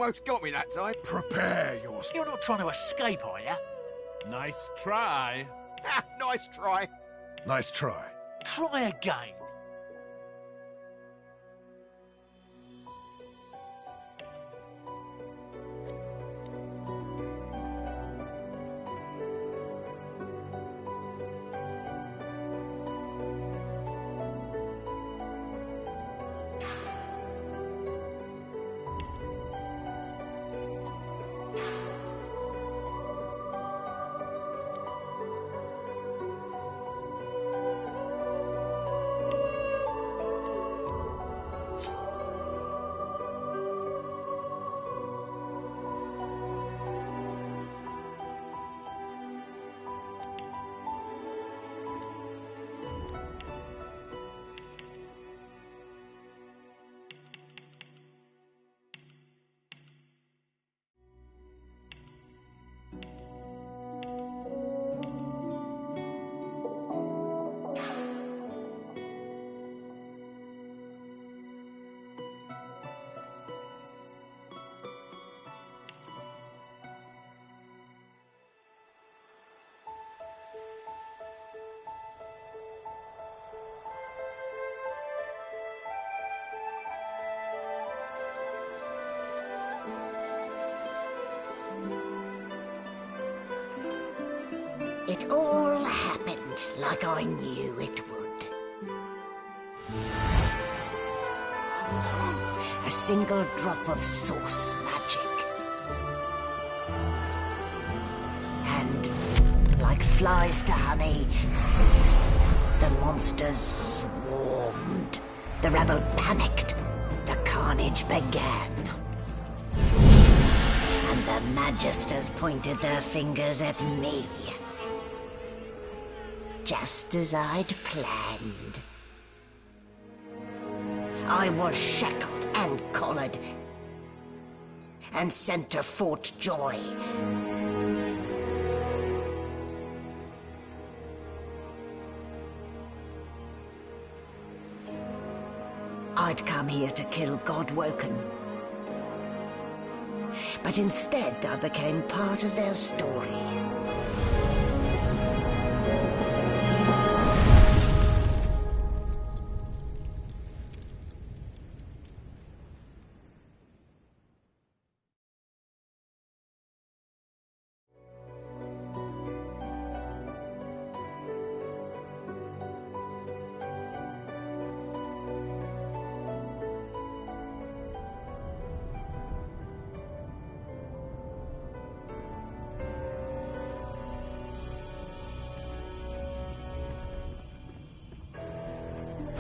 almost got me that time. Prepare yourself. You're not trying to escape, are you? Nice try. Ha! Nice try. Nice try. Try again. It all happened like I knew it would. A single drop of source magic. And, like flies to honey, the monsters swarmed. The rebel panicked. The carnage began. And the Magisters pointed their fingers at me. Just as I'd planned. I was shackled and collared, and sent to Fort Joy. I'd come here to kill Godwoken. But instead I became part of their story.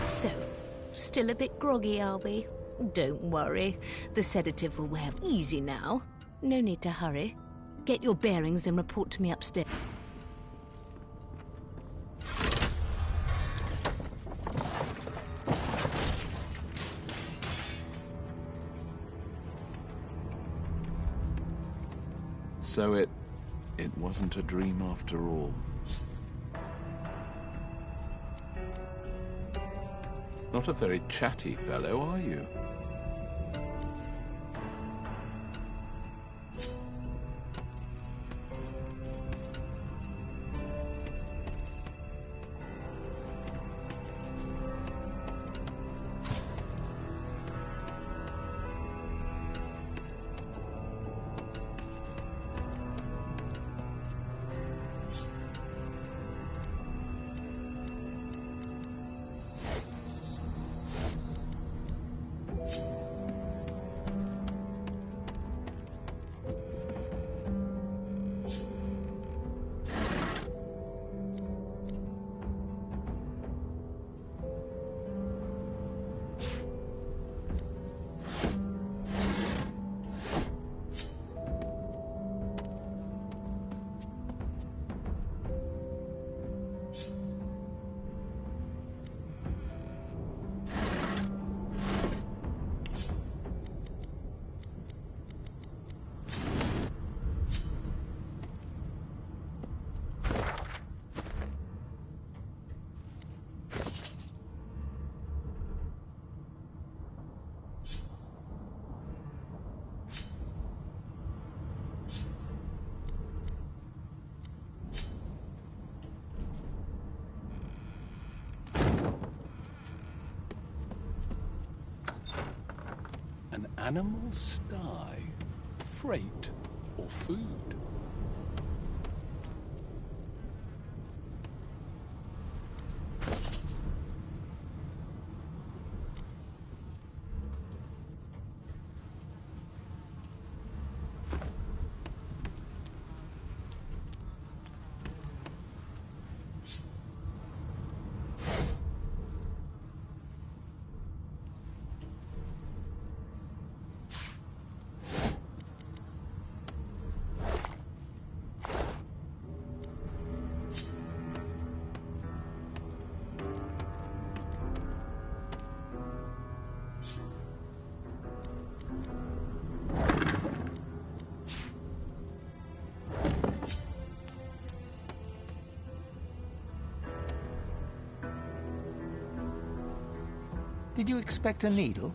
So, still a bit groggy, are we? Don't worry. The sedative will wear easy now. No need to hurry. Get your bearings and report to me upstairs. So it wasn't a dream after all. Not a very chatty fellow, are you? Animals die. Freight or food. Did you expect a needle?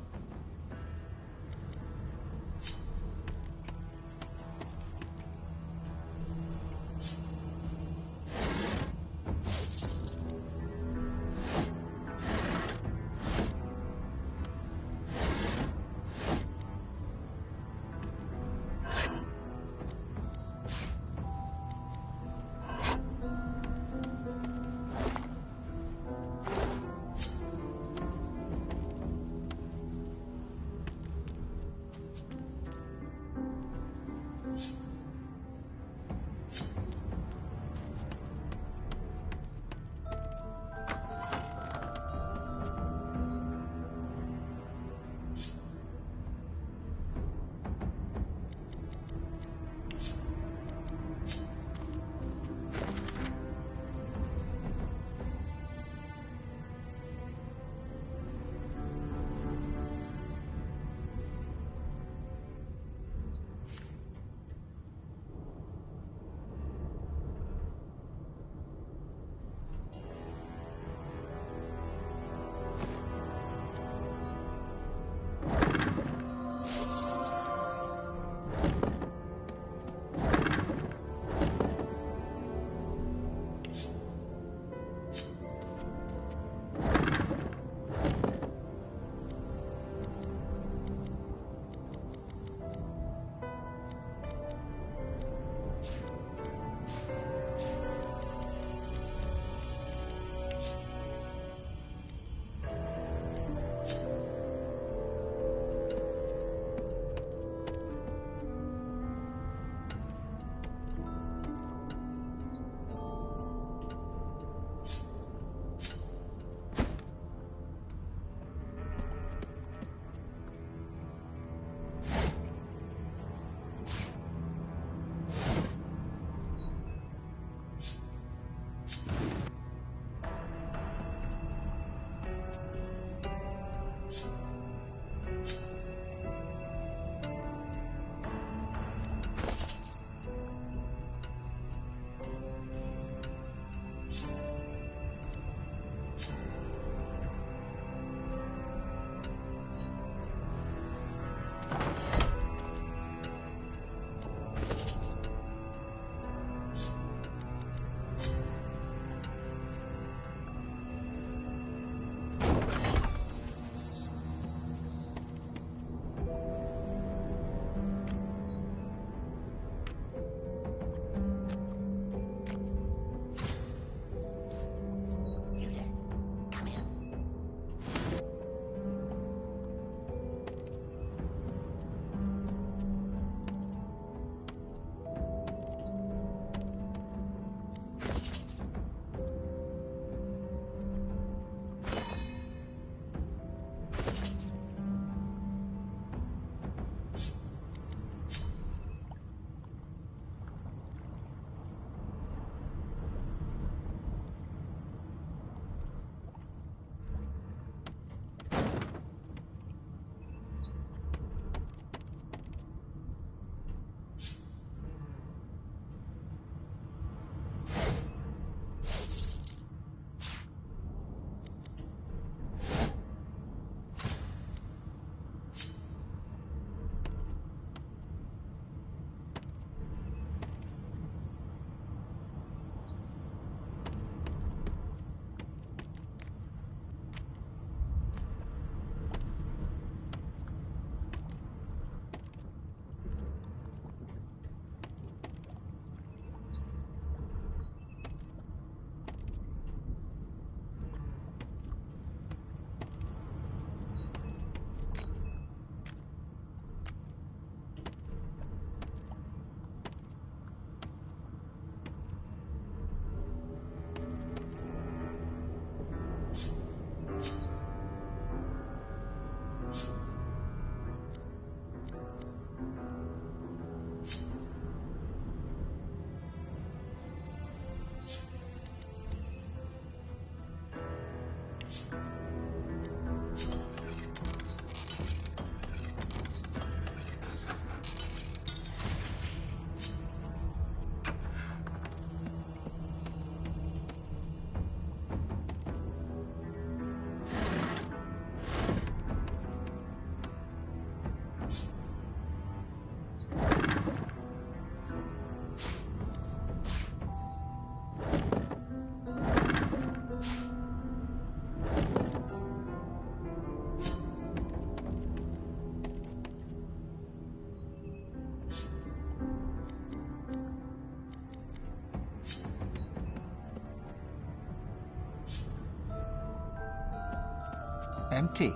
Empty.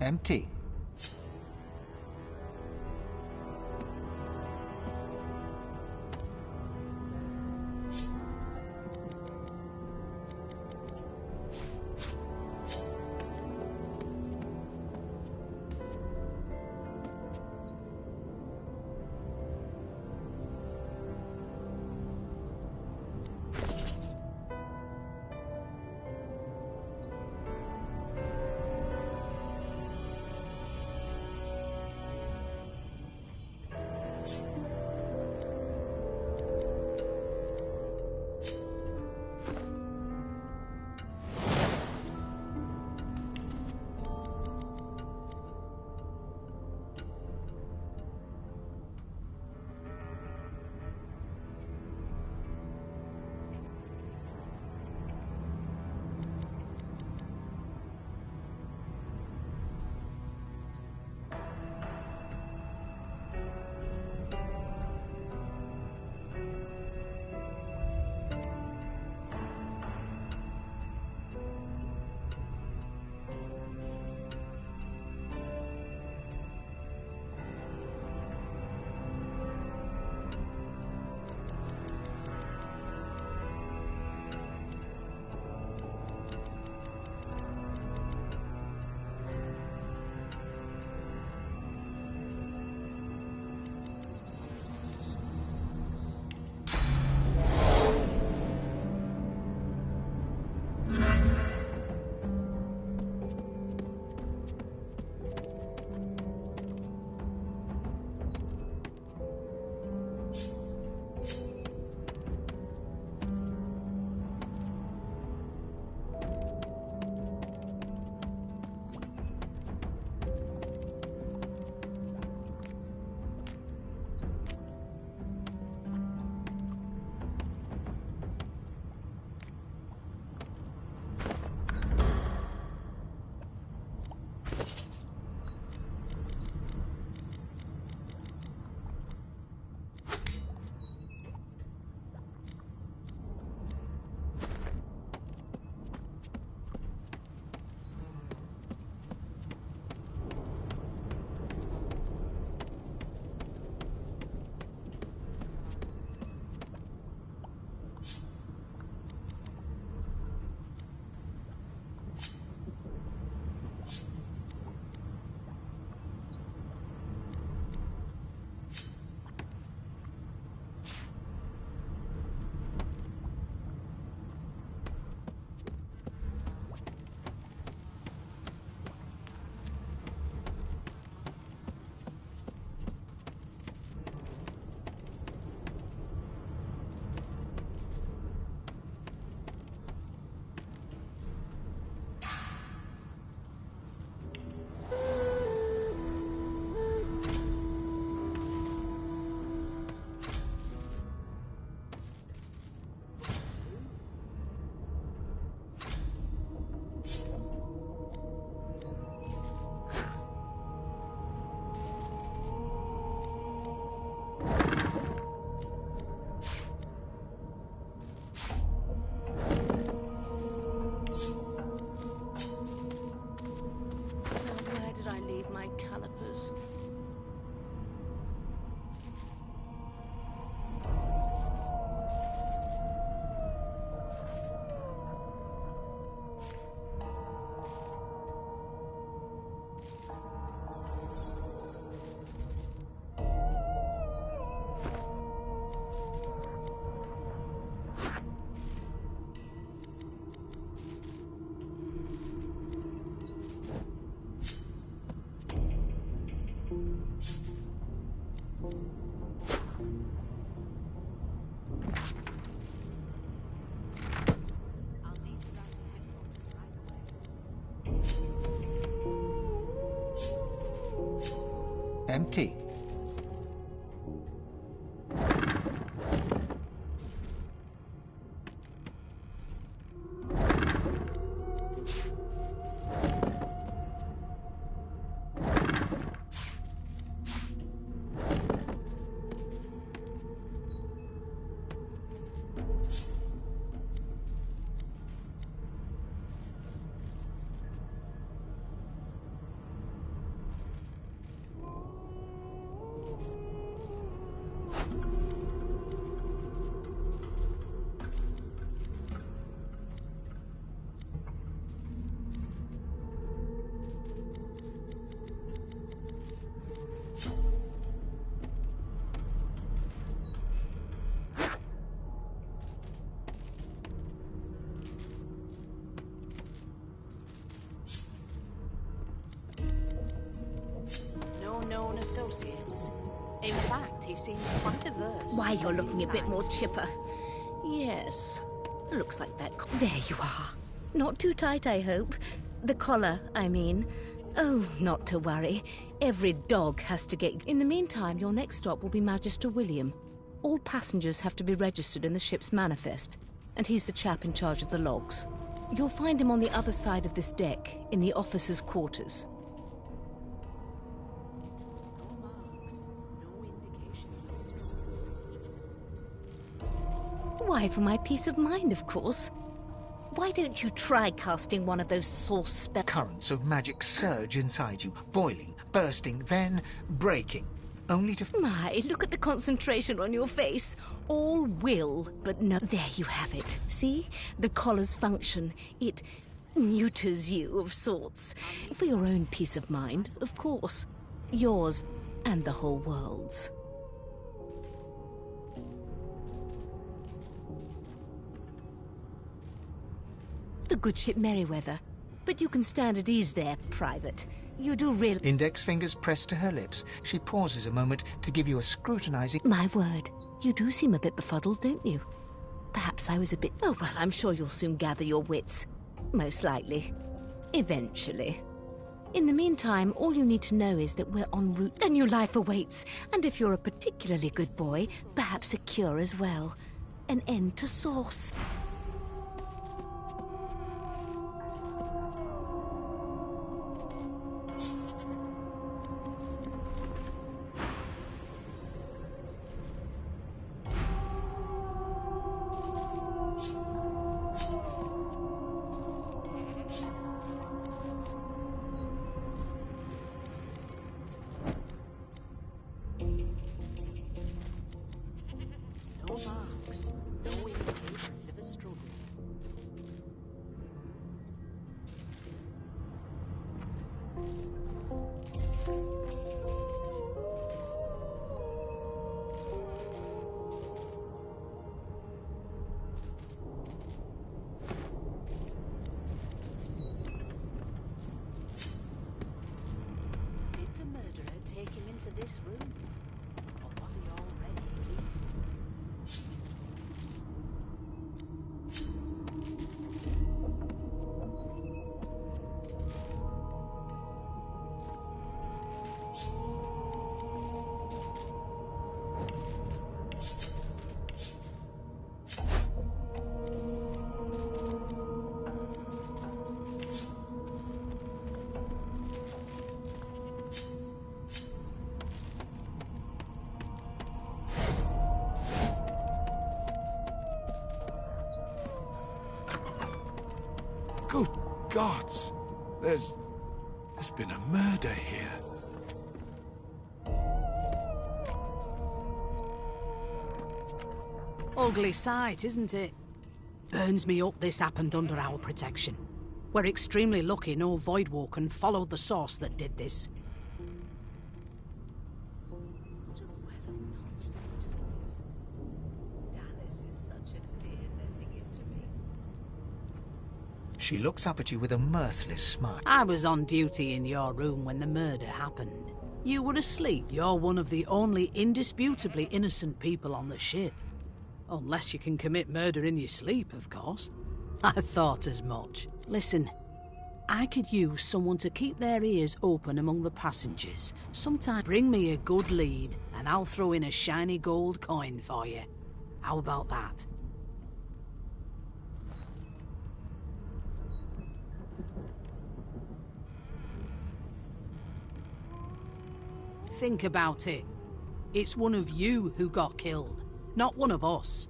Empty. Where did I leave my calipers? Empty. Known associates. In fact, he seems quite averse. Why, to you're spending looking a bit time more with chipper. humans. Yes. Looks like that. There you are. Not too tight, I hope. The collar, I mean. Oh, not to worry. Every dog has to get... In the meantime, your next stop will be Magister William. All passengers have to be registered in the ship's manifest, and he's the chap in charge of the logs. You'll find him on the other side of this deck, in the officers' quarters. No marks, no indications of struggle. Why, for my peace of mind, of course. Why don't you try casting one of those source spells? Currents of magic surge inside you, boiling, bursting, then breaking, only to... My, look at the concentration on your face. All will, but no... There you have it. See? The collar's function. It neuters you, of sorts. For your own peace of mind, of course. Yours and the whole world's. The good ship Merryweather. But you can stand at ease there, Private. You do really... Index fingers pressed to her lips. She pauses a moment to give you a scrutinizing... My word, you do seem a bit befuddled, don't you? Perhaps I was a bit... Oh, well, I'm sure you'll soon gather your wits. Most likely. Eventually. In the meantime, all you need to know is that we're en route. A new life awaits. And if you're a particularly good boy, perhaps a cure as well. An end to sauce. No marks, no indications of a struggle. Did the murderer take him into this room? Or was he already leaving? Good gods! There's been a murder here. Ugly sight, isn't it? Burns me up this happened under our protection. We're extremely lucky no Voidwalker followed the source that did this. What a well of nonsense twins. Dallas is such a dear lending it to me. She looks up at you with a mirthless smile. I was on duty in your room when the murder happened. You were asleep. You're one of the only indisputably innocent people on the ship. Unless you can commit murder in your sleep, of course. I thought as much. Listen, I could use someone to keep their ears open among the passengers. Sometimes bring me a good lead, and I'll throw in a shiny gold coin for you. How about that? Think about it. It's one of you who got killed, not one of us.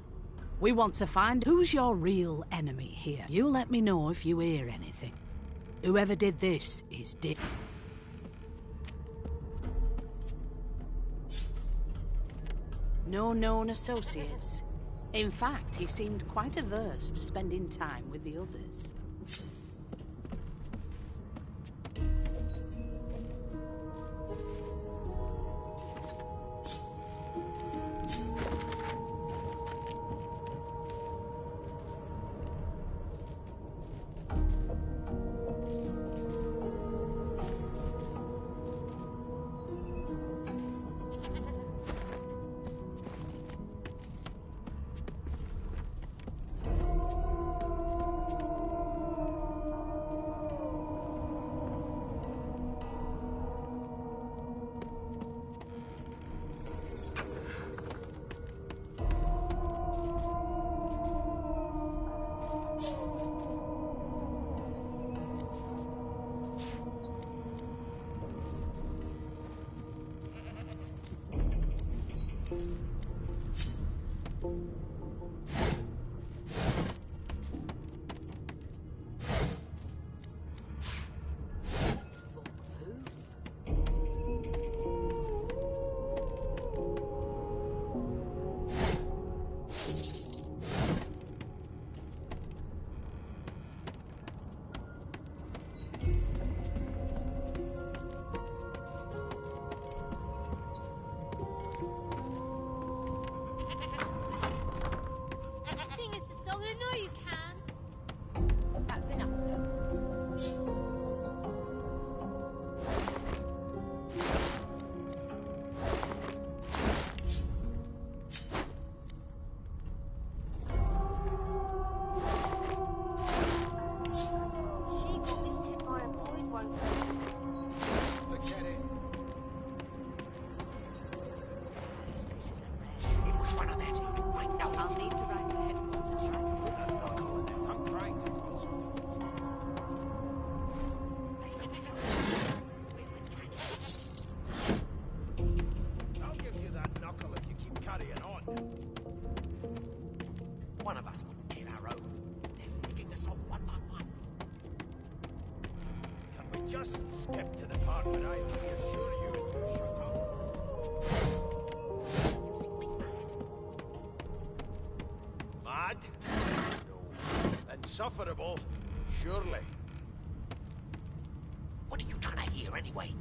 We want to find who's your real enemy here. You let me know if you hear anything. Whoever did this is dead. No known associates. In fact, he seemed quite averse to spending time with the others. One of us would kill our own. They're picking us off one by one. Can we just skip to the part where I reassure you and you shut up? Mad? No. Insufferable? Surely. What are you trying to hear anyway?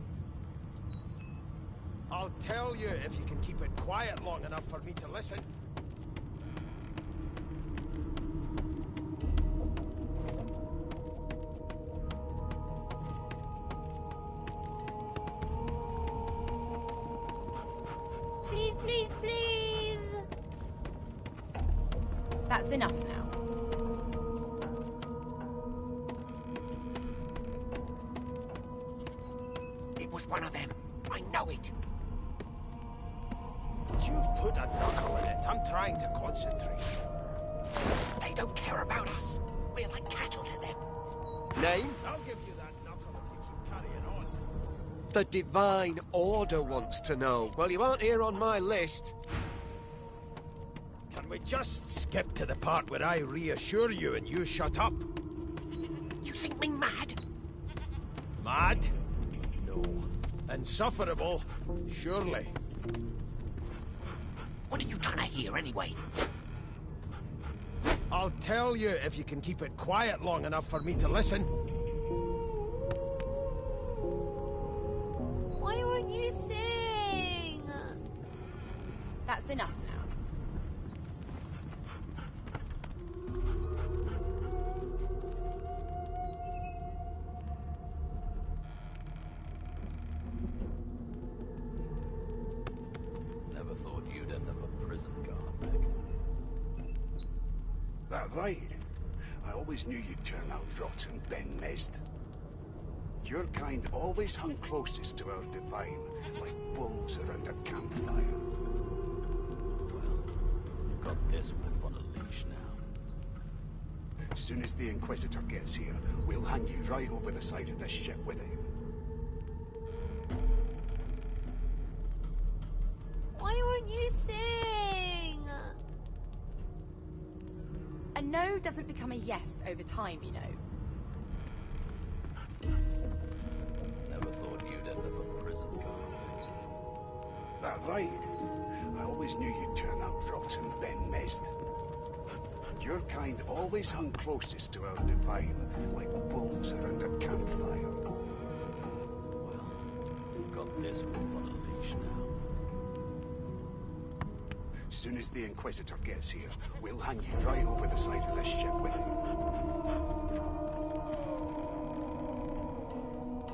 I'll tell you if you can keep it quiet long enough for me to listen. Please, please, please! That's enough now. It was one of them. I know it. Would you put a knuckle in it? I'm trying to concentrate. They don't care about us. We're like cattle to them. Name? I'll give you that knuckle if you keep carrying on. The Divine Order wants to know. Well, you aren't here on my list. Can we just skip to the part where I reassure you and you shut up? You think me mad? Mad? No. Insufferable? Surely. What are you trying to hear anyway? I'll tell you if you can keep it quiet long enough for me to listen. Why won't you sing? That's enough now. right. I always knew you'd turn out rotten, Ben Mezd. Your kind always hung closest to our divine, like wolves around a campfire. Well, you've got this wolf on a leash now. As soon as the Inquisitor gets here, we'll hang you right over the side of this ship with him. Why won't you sing? A no doesn't become a yes over time, you know. Never thought you'd end up a prison guard. That right. I always knew you'd turn out rotten, Ben Mezd. Your kind always hung closest to our divine, like wolves around a campfire. Well, you've got this wolf on a leash now. As soon as the Inquisitor gets here, we'll hang you right over the side of this ship with him.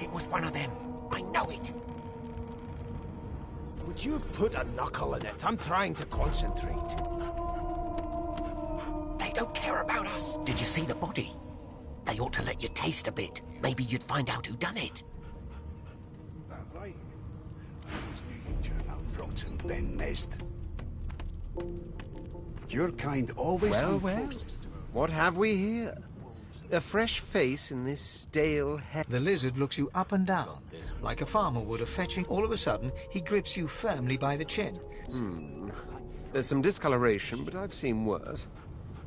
It was one of them. I know it. Would you put a knuckle in it? I'm trying to concentrate. They don't care about us. Did you see the body? They ought to let you taste a bit. Maybe you'd find out who done it. That right. I always knew you'd turn out rotten, Ben Mezd. Your kind always hung closest to our... What have we here? A fresh face in this stale head. The lizard looks you up and down, like a farmer would a fetching. All of a sudden, he grips you firmly by the chin. There's some discoloration, but I've seen worse.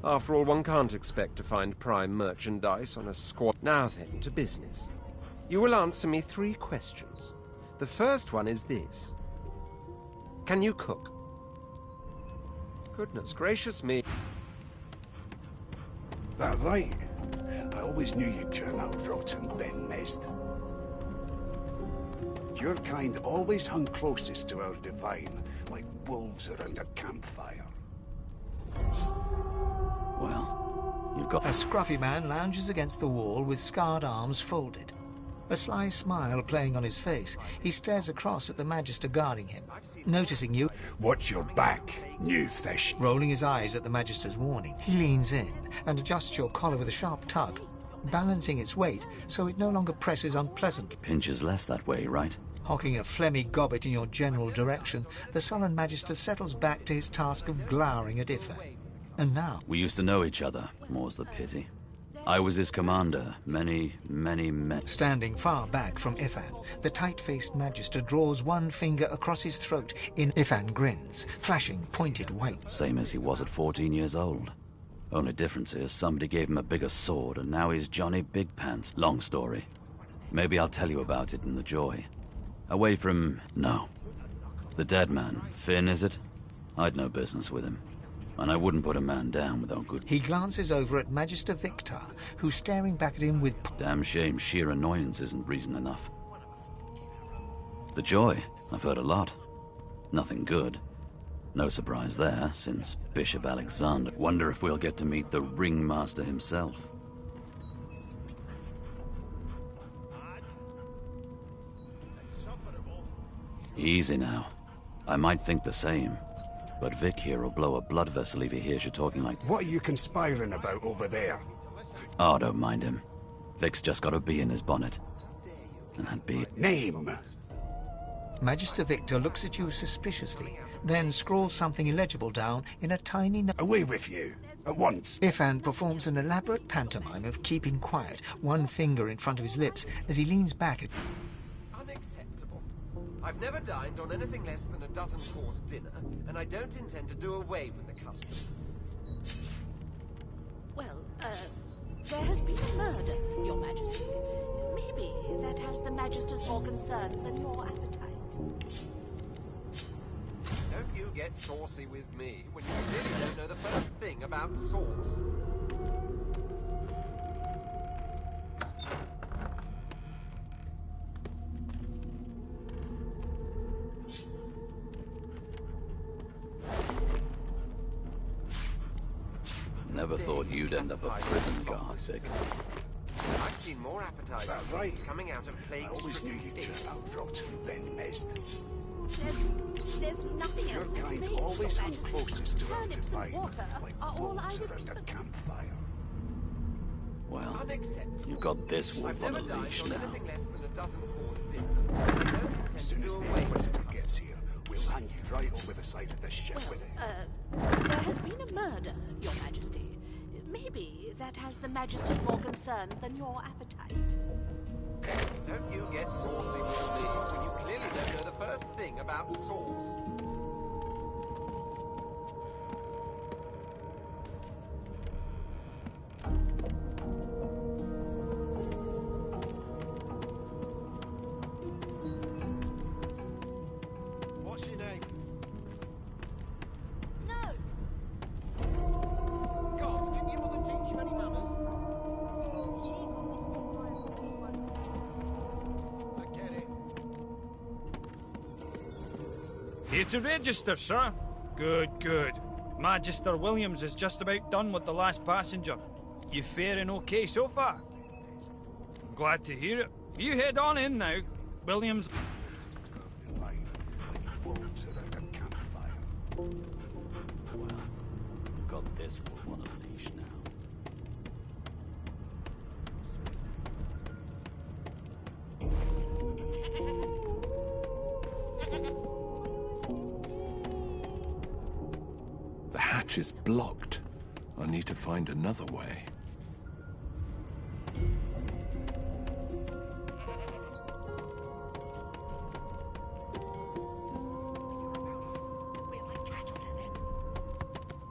After all, one can't expect to find prime merchandise on a squat. Now then, to business. You will answer me 3 questions. The first one is this. Can you cook? Goodness gracious me. That right. I always knew you'd turn out rotten, Ben Mezd. Your kind always hung closest to our divine, like wolves around a campfire. Well, you've got... A scruffy man lounges against the wall with scarred arms folded. A sly smile playing on his face, he stares across at the Magister guarding him. Noticing you... Watch your back, new fish. Rolling his eyes at the Magister's warning, he leans in and adjusts your collar with a sharp tug, balancing its weight so it no longer presses unpleasantly. Pinches less that way, right? Hocking a phlegmy gobbet in your general direction, the sullen Magister settles back to his task of glowering at Ifan. And now... We used to know each other, more's the pity. I was his commander, many. Standing far back from Ifan, the tight-faced Magister draws one finger across his throat. Ifan grins, flashing pointed white. Same as he was at 14 years old. Only difference is somebody gave him a bigger sword, and now he's Johnny Big Pants. Long story. Maybe I'll tell you about it in the Joy. Away from... no. The dead man. Finn, is it? I'd no business with him. And I wouldn't put a man down without good... He glances over at Magister Victor, who's staring back at him with... Damn shame sheer annoyance isn't reason enough. The Joy, I've heard a lot. Nothing good. No surprise there, since Bishop Alexander... Wonder if we'll get to meet the Ringmaster himself. Easy now. I might think the same. But Vic here will blow a blood vessel if he hears you talking like... What are you conspiring about over there? Oh, don't mind him. Vic's just got a bee in his bonnet. And that bee... Name! Magister Victor looks at you suspiciously, then scrawls something illegible down in a tiny note. Away with you, at once. Ifan performs an elaborate pantomime of keeping quiet, one finger in front of his lips, as he leans back at... Unacceptable. I've never dined on anything less than a dozen-course dinner, and I don't intend to do away with the custom. Well, there has been a murder, Your Majesty. Maybe that has the Magisters more concerned than your appetite. Don't you get saucy with me when you really don't know the first thing about sauce. Never thought you'd end up a prison guard, Vic. I've seen more appetizers coming out of plagues. I always knew you'd turn out rotten, Ben Mezd. There's nothing else. Your kind always hung closest to our Turnips and divine, water like are all I wolves was around a given. campfire. Well, you've got this wolf on a leash now. As soon as the Inquisitor gets here, we'll hang you right over the side of the ship with it. There has been a murder, Your Majesty. Maybe that has the Magisters more concerned than your appetite. Don't you get saucy with me when you clearly don't know the first thing about sauce. What's your name? No! Gods, didn't your mother teach you any manners? I get it. Here to register, sir. Good, good. Magister Williams is just about done with the last passenger. You faring okay so far? Glad to hear it. You head on in now. Williams... Wolves around a campfire. Well, you've got this wolf on a leash now. The hatch is blocked. I need to find another way.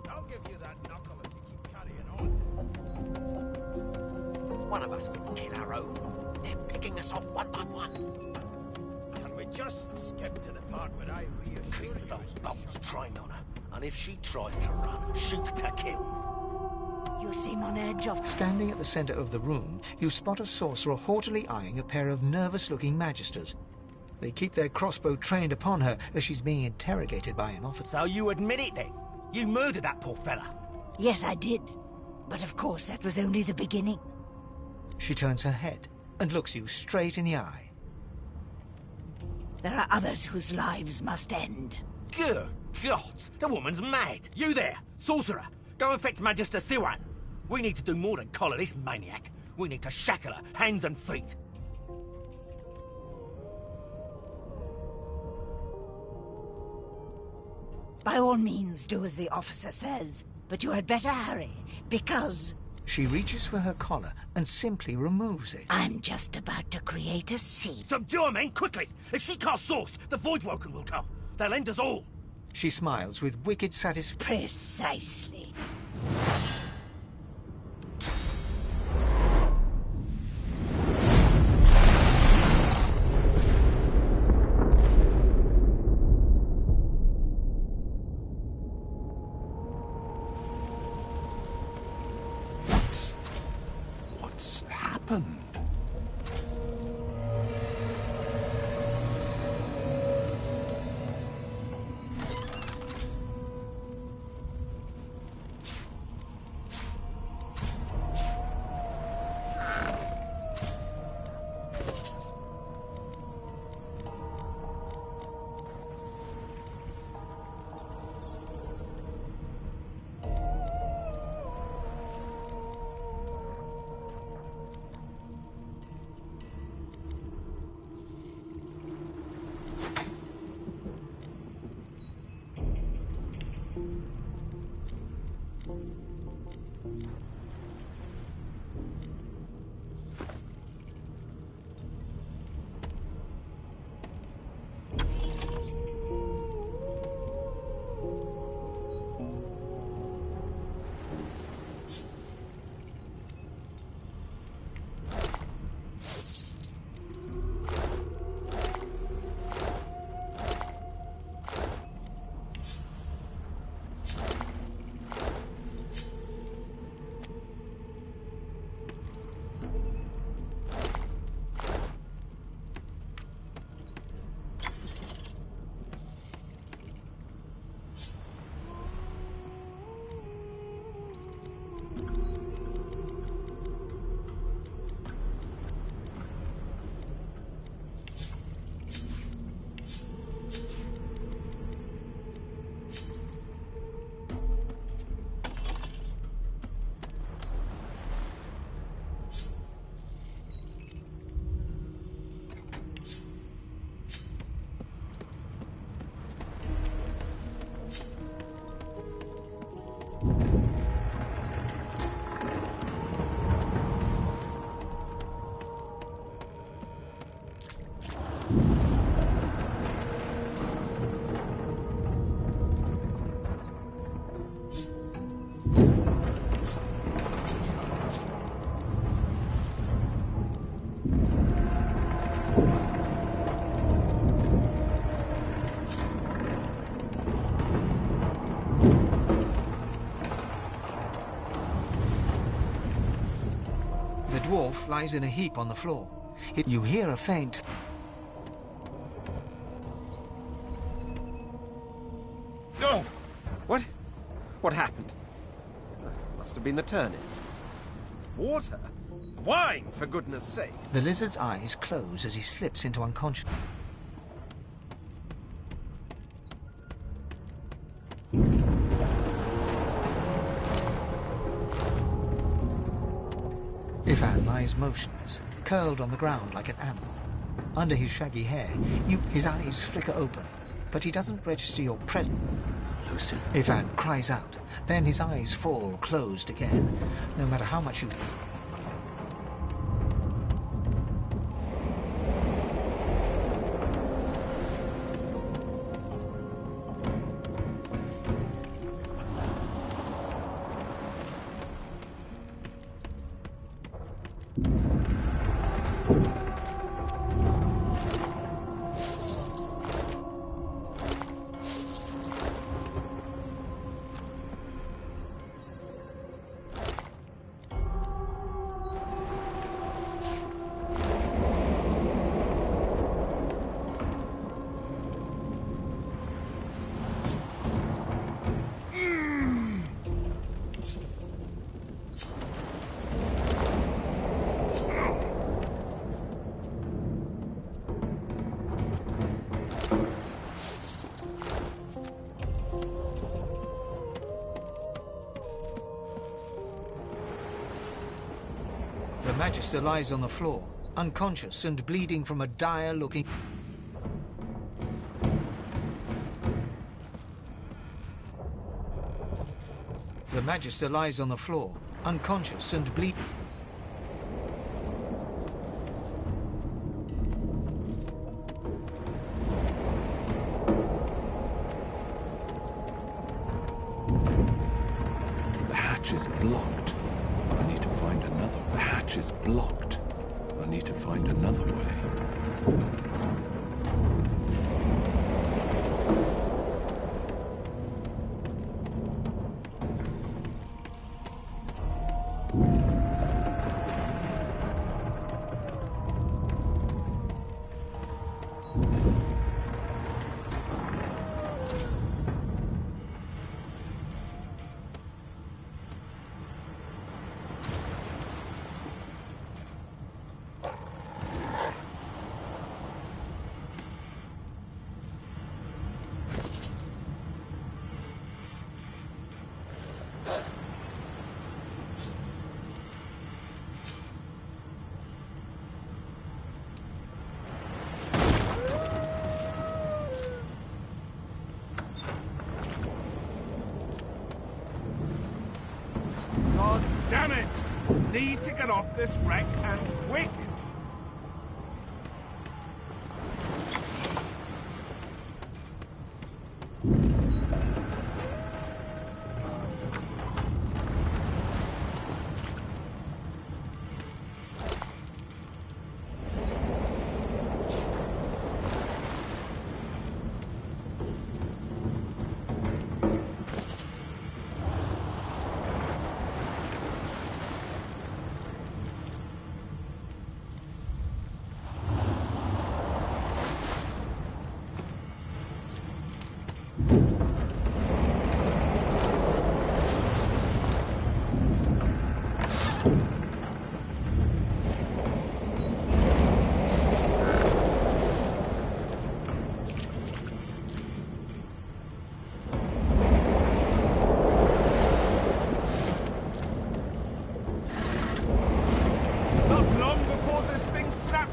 I'll give you that knuckle if you keep carrying on. One of us would kill our own. They're picking us off one by one. Can we just skip to the part where I reassure Keep those bolts trained on her. And if she tries to run, shoot to kill. You seem on edge of... Standing at the center of the room, you spot a sorcerer haughtily eyeing a pair of nervous-looking magisters. They keep their crossbow trained upon her as she's being interrogated by an officer. So you admit it then? You murdered that poor fella? Yes, I did. But of course, that was only the beginning. She turns her head and looks you straight in the eye. There are others whose lives must end. Good God! The woman's mad! You there, sorcerer! Go and fetch Magister Siwan! We need to do more than collar this maniac. We need to shackle her, hands and feet. By all means, do as the officer says. But you had better hurry, because... She reaches for her collar and simply removes it. I'm just about to create a scene. Subdue her, men, quickly! If she casts source, the Voidwoken will come. They'll end us all. She smiles with wicked satisfaction. Precisely. What's happened? wolf lies in a heap on the floor. You hear a faint... Oh! What? What happened? Must have been the turnips. Water? Wine, for goodness sake! The lizard's eyes close as he slips into unconsciousness. Ifan lies motionless, curled on the ground like an animal. Under his shaggy hair, his eyes flicker open, but he doesn't register your presence. Lucien. Ifan cries out, then his eyes fall closed again, no matter how much you... The Magister lies on the floor, unconscious and bleeding from a dire-looking... The Magister lies on the floor, unconscious and bleeding... The hatch is blocked. I need to find another. The hatch is blocked. I need to find another way. God damn it! Need to get off this wreck and quick!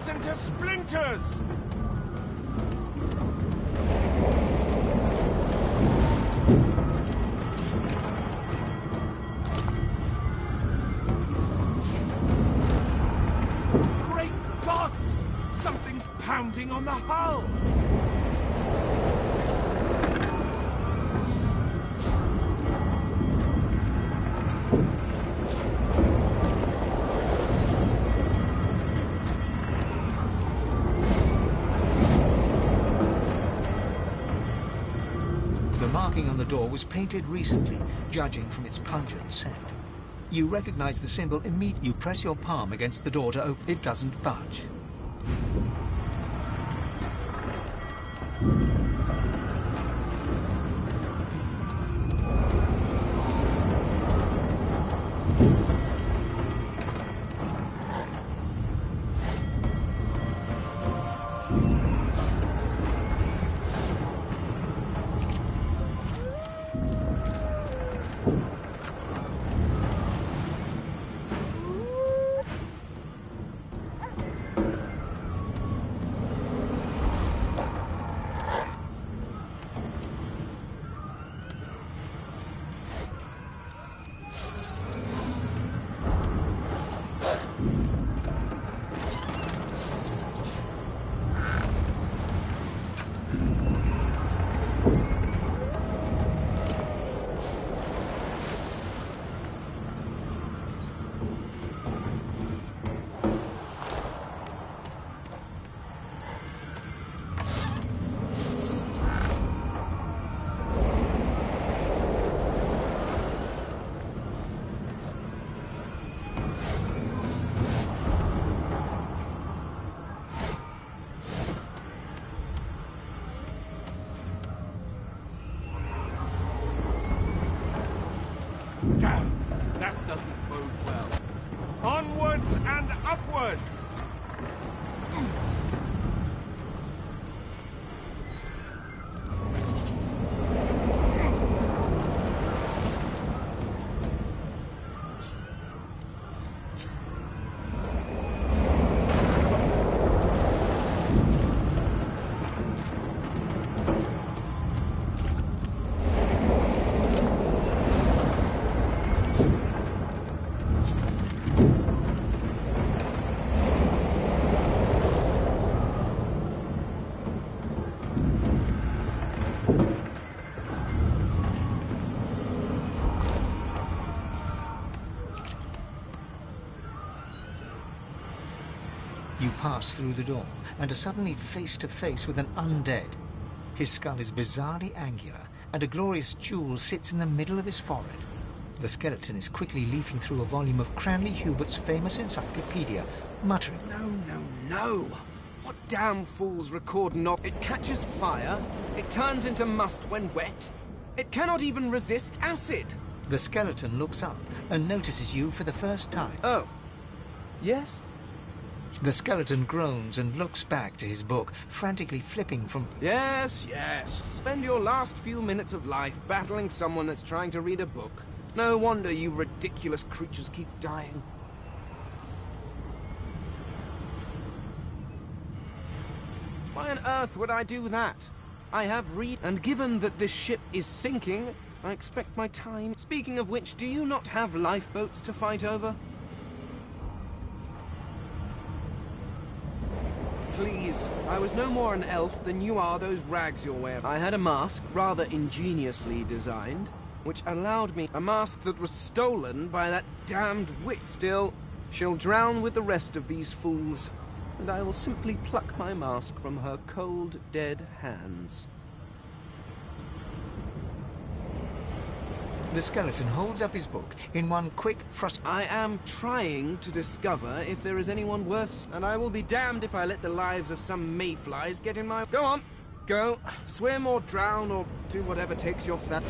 Into splinters! Great gods! Something's pounding on the hull! The marking on the door was painted recently, judging from its pungent scent. You recognize the symbol immediately. You press your palm against the door to open. It doesn't budge. Damn, that doesn't bode well. Onwards and upwards! You pass through the door and are suddenly face to face with an undead. His skull is bizarrely angular, and a glorious jewel sits in the middle of his forehead. The skeleton is quickly leafing through a volume of Cranley Hubert's famous encyclopedia, muttering, No. What damn fools record not? It catches fire, it turns into must when wet, it cannot even resist acid. The skeleton looks up and notices you for the first time. Oh. Yes? The skeleton groans and looks back to his book, frantically flipping from... Yes. Spend your last few minutes of life battling someone that's trying to read a book. No wonder you ridiculous creatures keep dying. Why on earth would I do that? I have and given that this ship is sinking, I expect my time... Speaking of which, do you not have lifeboats to fight over? Please, I was no more an elf than you are those rags you're wearing. I had a mask, rather ingeniously designed, which allowed me... A mask that was stolen by that damned witch. Still, she'll drown with the rest of these fools, and I will simply pluck my mask from her cold, dead hands. The skeleton holds up his book in one quick I am trying to discover if there is anyone worth... And I will be damned if I let the lives of some mayflies get in my... Go on! Go. Swim or drown or do whatever takes your fat...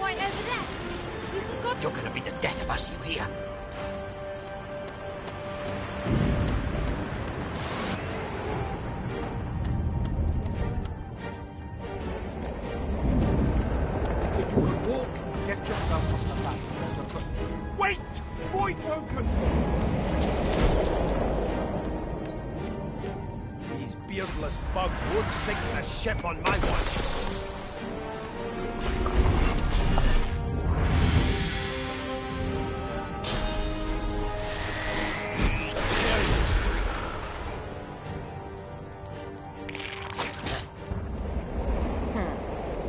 right over there. You can go. You're gonna be the death of us, you hear? If you could walk, get yourself off the map. There's a good... Wait! Voidwoken! These beardless bugs won't sink the ship on my watch.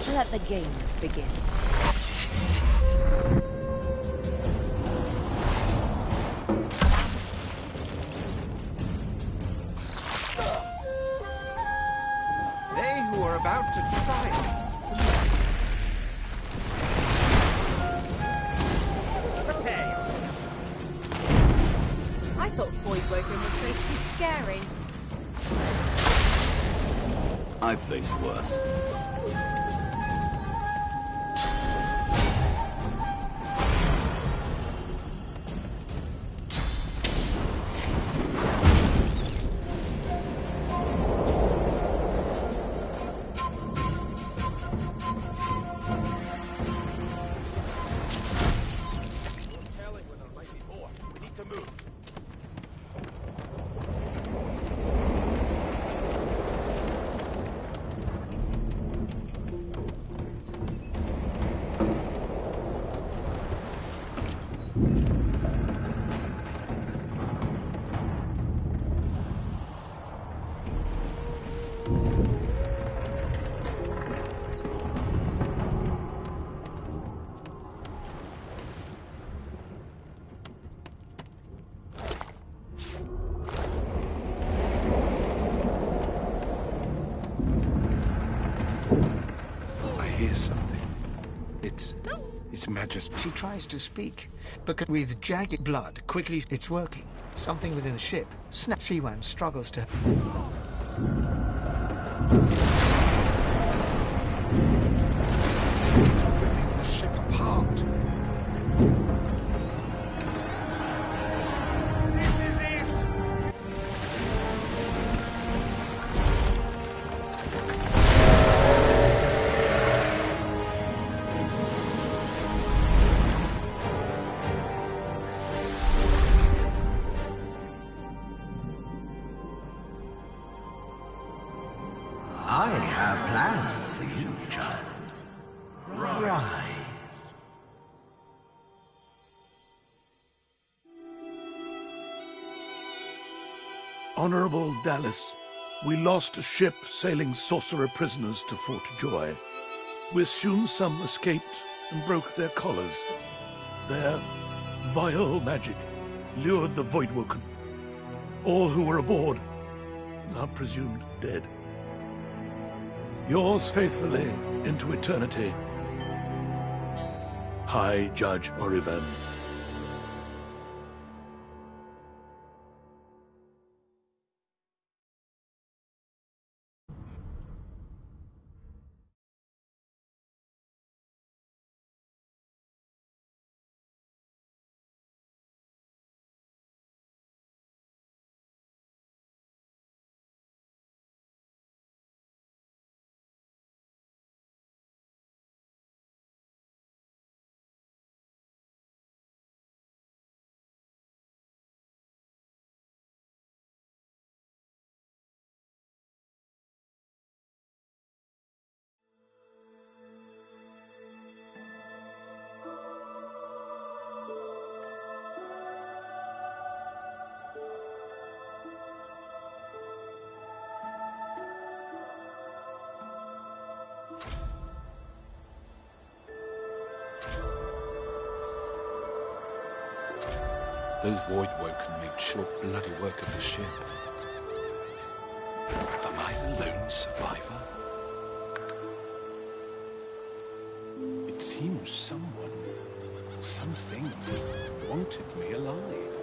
Let the games begin. They who are about to triumph. Prepare yourself. I thought Voidwoken was supposed to be scary. I've faced worse. It's Majesty. She tries to speak, but with jagged blood, quickly it's working. Something within the ship. Siwan struggles to... It's ripping the ship apart. This is it! I have plans for you, child. Rise. Honorable Dallas, we lost a ship sailing sorcerer prisoners to Fort Joy. We assume some escaped and broke their collars. Their vile magic lured the Voidwoken. All who were aboard are presumed dead. Yours faithfully into eternity, High Judge Oriven. Those Voidwoken made short, bloody work of the ship. Am I the lone survivor? It seems someone, something, wanted me alive.